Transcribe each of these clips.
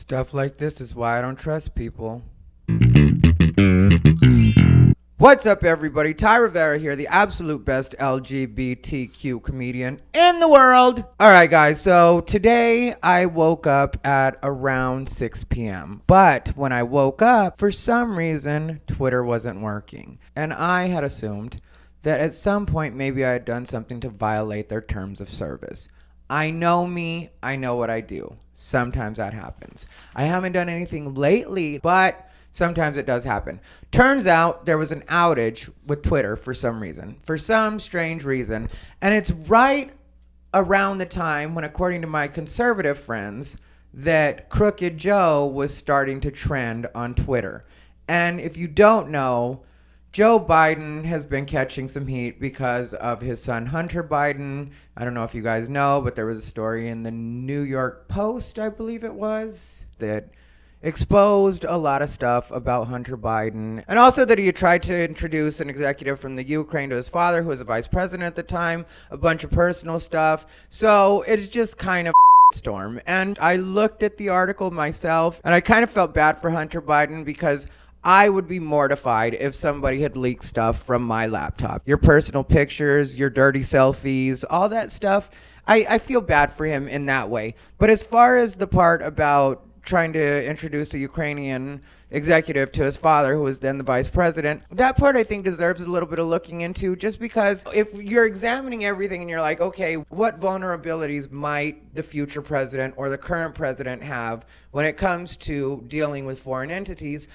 Stuff like this is why I don't trust people. What's up, everybody? Rivera here, the absolute best LGBTQ comedian in the world. All right, guys, so today I woke up at around 6 p.m. But when I woke up, for some reason, Twitter wasn't working. And I had assumed that at some point maybe I had done something to violate their terms of service. I know me, I know what I do. Sometimes that happens. I haven't done anything lately, but sometimes it does happen. Turns out there was an outage with Twitter for some reason, for some strange reason. And it's right around the time when, according to my conservative friends, that Crooked Joe was starting to trend on Twitter. And if you don't know, Joe Biden has been catching some heat because of his son Hunter Biden. I don't know if you guys know, but there was a story in the New York Post, I believe it was, that exposed a lot of stuff about Hunter Biden. And also that he had tried to introduce an executive from the Ukraine to his father, who was the vice president at the time, a bunch of personal stuff. So it's just kind of storm. And I looked at the article myself, and I kind of felt bad for Hunter Biden because I would be mortified if somebody had leaked stuff from my laptop. Your personal pictures, your dirty selfies, all that stuff. I feel bad for him in that way. But as far as the part about trying to introduce a Ukrainian executive to his father, who was then the vice president, that part I think deserves a little bit of looking into, just because if you're examining everything and you're like, okay, what vulnerabilities might the future president or the current president have when it comes to dealing with foreign entities,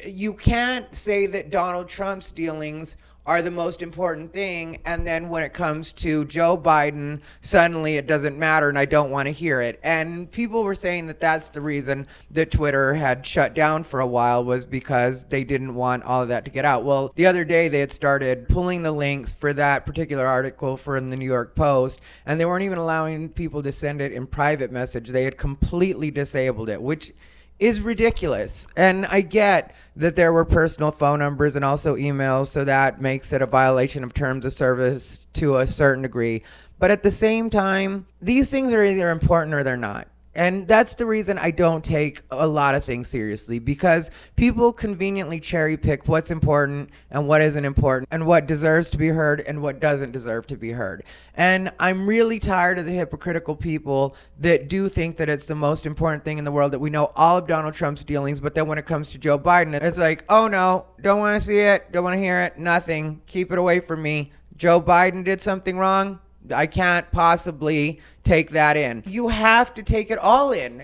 you can't say that Donald Trump's dealings are the most important thing, and then when it comes to Joe Biden, suddenly it doesn't matter and I don't want to hear it. And people were saying that that's the reason that Twitter had shut down for a while, was because they didn't want all of that to get out. Well, the other day they had started pulling the links for that particular article from the New York Post, and they weren't even allowing people to send it in private message. They had completely disabled it, which is ridiculous. And I get that there were personal phone numbers and also emails, so that makes it a violation of terms of service to a certain degree. But at the same time, these things are either important or they're not. And that's the reason I don't take a lot of things seriously, because people conveniently cherry pick what's important and what isn't important, and what deserves to be heard and what doesn't deserve to be heard. And I'm really tired of the hypocritical people that do think that it's the most important thing in the world, that we know all of Donald Trump's dealings, but then when it comes to Joe Biden, it's like, oh no, don't want to see it, don't want to hear it, nothing, keep it away from me. Joe Biden did something wrong, I can't possibly take that in. You have to take it all in.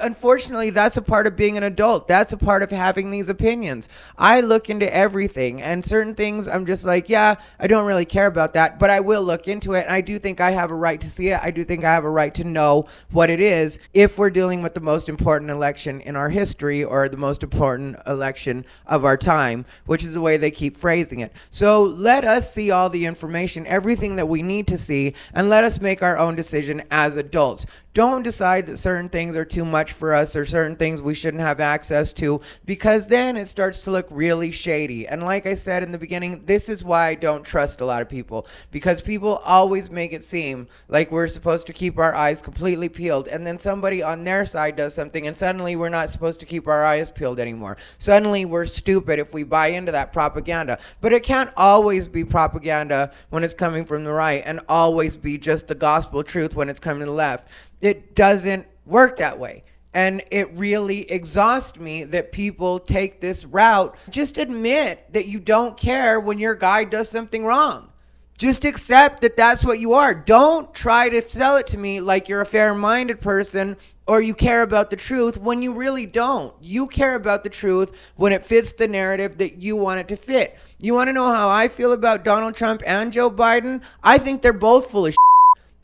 Unfortunately, that's a part of being an adult. That's a part of having these opinions. I look into everything, and certain things I'm just like, yeah, I don't really care about that, but I will look into it. And I do think I have a right to see it. I do think I have a right to know what it is if we're dealing with the most important election in our history, or the most important election of our time, which is the way they keep phrasing it. So let us see all the information, everything that we need to see, and let us make our own decision as adults. Don't decide that certain things are too much for us, or certain things we shouldn't have access to, because then it starts to look really shady. And like I said in the beginning, this is why I don't trust a lot of people, because people always make it seem like we're supposed to keep our eyes completely peeled, and then somebody on their side does something and suddenly we're not supposed to keep our eyes peeled anymore. Suddenly we're stupid if we buy into that propaganda. But it can't always be propaganda when it's coming from the right, and always be just the gospel truth when it's coming to the left. It doesn't work that way. And it really exhausts me that people take this route. Just admit that you don't care when your guy does something wrong. Just accept that that's what you are. Don't try to sell it to me like you're a fair-minded person or you care about the truth when you really don't. You care about the truth when it fits the narrative that you want it to fit. You want to know how I feel about Donald Trump and Joe Biden? I think they're both full of shit.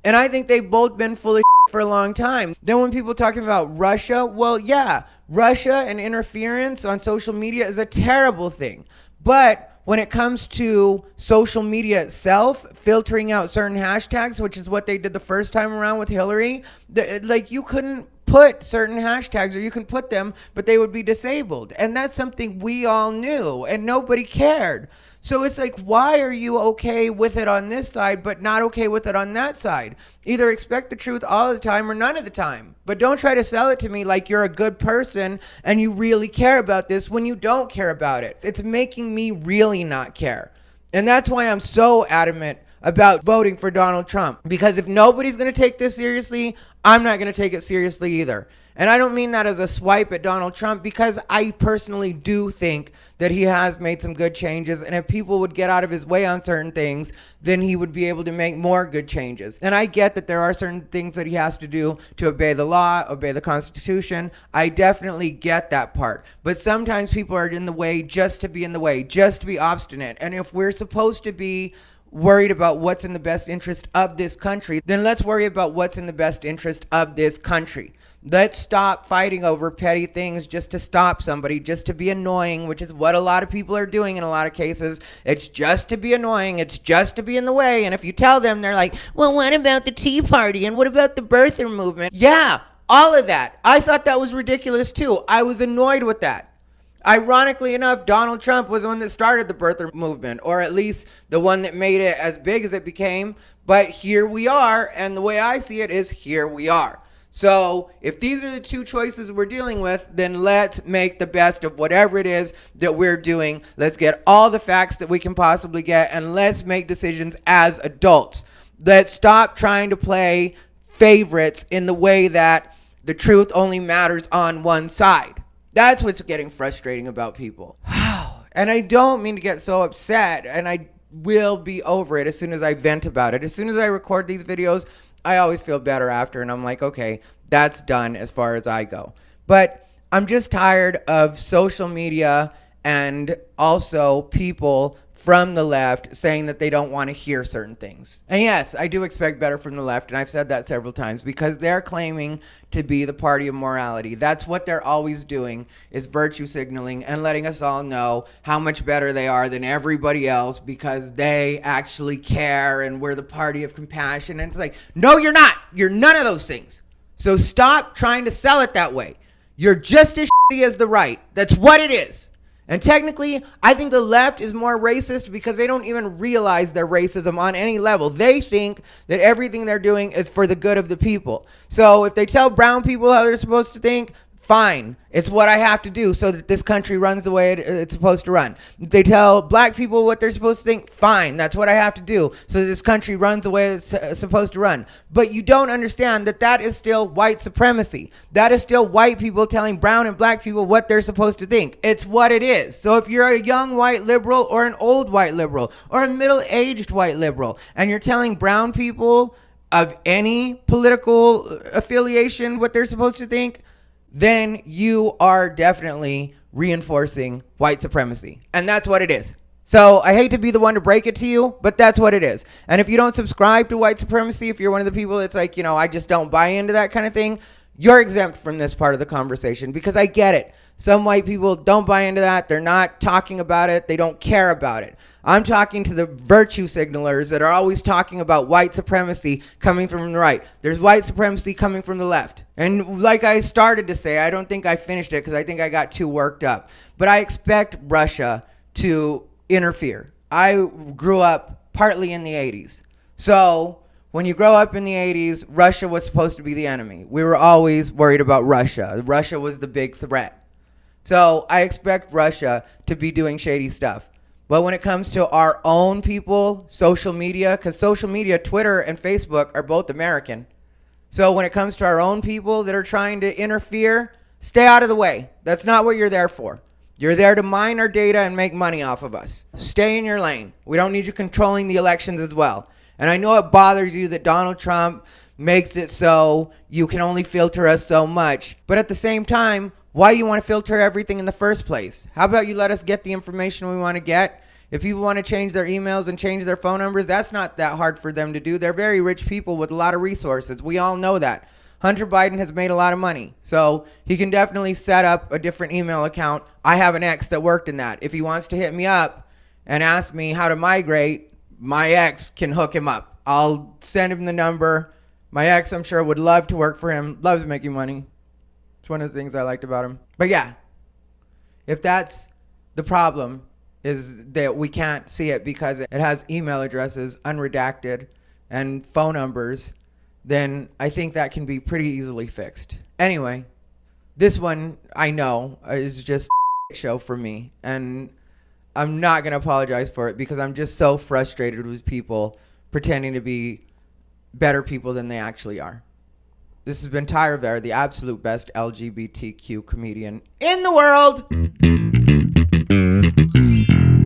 And I think they've both been full of shit for a long time. Then when people talking about Russia, well, yeah, Russia and interference on social media is a terrible thing. But when it comes to social media itself, filtering out certain hashtags, which is what they did the first time around with Hillary, you couldn't put certain hashtags, or you can put them, but they would be disabled. And that's something we all knew and nobody cared. So it's like, why are you okay with it on this side, but not okay with it on that side? Either expect the truth all the time or none of the time. But don't try to sell it to me like you're a good person and you really care about this when you don't care about it. It's making me really not care. And that's why I'm so adamant about voting for Donald Trump. Because if nobody's going to take this seriously, I'm not going to take it seriously either. And I don't mean that as a swipe at Donald Trump, because I personally do think that he has made some good changes. And if people would get out of his way on certain things, then he would be able to make more good changes. And I get that there are certain things that he has to do to obey the law, obey the Constitution. I definitely get that part. But sometimes people are in the way just to be in the way, just to be obstinate. And if we're supposed to be worried about what's in the best interest of this country, then let's worry about what's in the best interest of this country. Let's stop fighting over petty things just to stop somebody, just to be annoying, which is what a lot of people are doing in a lot of cases. It's just to be annoying. It's just to be in the way. And if you tell them, they're like, well, what about the Tea Party? And what about the birther movement? Yeah, all of that. I thought that was ridiculous too. I was annoyed with that. Ironically enough, Donald Trump was the one that started the birther movement, or at least the one that made it as big as it became. But here we are, and the way I see it is here we are. So if these are the two choices we're dealing with, then let's make the best of whatever it is that we're doing. Let's get all the facts that we can possibly get, and let's make decisions as adults. Let's stop trying to play favorites in the way that the truth only matters on one side. That's what's getting frustrating about people. And I don't mean to get so upset, and I will be over it as soon as I vent about it. As soon as I record these videos, I always feel better after, and I'm like, okay, that's done as far as I go. But I'm just tired of social media and also people from the left saying that they don't want to hear certain things. And yes, I do expect better from the left, and I've said that several times, because they're claiming to be the party of morality. That's what they're always doing, is virtue signaling and letting us all know how much better they are than everybody else because they actually care and we're the party of compassion. And it's like, no, you're not. You're none of those things. So stop trying to sell it that way. You're just as shitty as the right. That's what it is. And technically, I think the left is more racist because they don't even realize their racism on any level. They think that everything they're doing is for the good of the people. So if they tell brown people how they're supposed to think, fine. It's what I have to do so that this country runs the way it's supposed to run. If they tell black people what they're supposed to think, fine. That's what I have to do so that this country runs the way it's supposed to run. But you don't understand that that is still white supremacy. That is still white people telling brown and black people what they're supposed to think. It's what it is. So if you're a young white liberal or an old white liberal or a middle-aged white liberal and you're telling brown people of any political affiliation what they're supposed to think, then you are definitely reinforcing white supremacy. And that's what it is. So I hate to be the one to break it to you, but that's what it is. And if you don't subscribe to white supremacy, if you're one of the people that's like, I just don't buy into that kind of thing, you're exempt from this part of the conversation, because I get it. Some white people don't buy into that. They're not talking about it. They don't care about it. I'm talking to the virtue signalers that are always talking about white supremacy coming from the right. There's white supremacy coming from the left. And like I started to say, I don't think I finished it because I think I got too worked up. But I expect Russia to interfere. I grew up partly in the 80s. So when you grow up in the 80s, Russia was supposed to be the enemy. We were always worried about Russia. Russia was the big threat. So I expect Russia to be doing shady stuff. But when it comes to our own people, social media, because social media, Twitter and Facebook are both American. So when it comes to our own people that are trying to interfere, stay out of the way. That's not what you're there for. You're there to mine our data and make money off of us. Stay in your lane. We don't need you controlling the elections as well. And I know it bothers you that Donald Trump makes it so you can only filter us so much. But at the same time, why do you want to filter everything in the first place? How about you let us get the information we want to get? If people want to change their emails and change their phone numbers, that's not that hard for them to do. They're very rich people with a lot of resources. We all know that. Hunter Biden has made a lot of money, so he can definitely set up a different email account. I have an ex that worked in that. If he wants to hit me up and ask me how to migrate, my ex can hook him up. I'll send him the number. My ex, I'm sure, would love to work for him, loves making money. It's one of the things I liked about him. But yeah, if that's the problem, is that we can't see it because it has email addresses, unredacted, and phone numbers, then I think that can be pretty easily fixed. Anyway, this one I know is just a show for me, and I'm not going to apologize for it because I'm just so frustrated with people pretending to be better people than they actually are. This has been Ty Rivera, the absolute best LGBTQ comedian in the world.